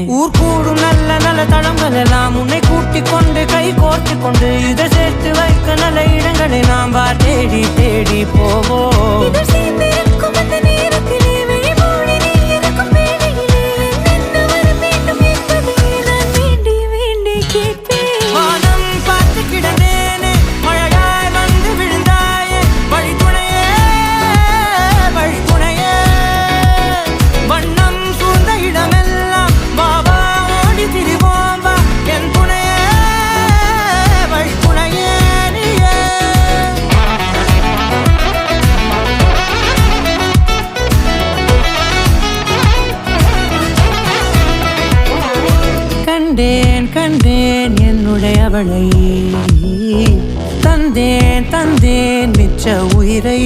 ஊர் கூடும் நல்ல நல்ல தளங்கள் எல்லாம் உன்னை கூட்டிக் கொண்டு கை கோர்த்து கொண்டு இதை சேர்த்து வைக்க நல்ல இடங்களை நாம் தேடி தேடி போவோம். கண்டேன் கண்டேன் என்னுடையவளை, தந்தேன் தந்தேன் மிச்ச உயிரை.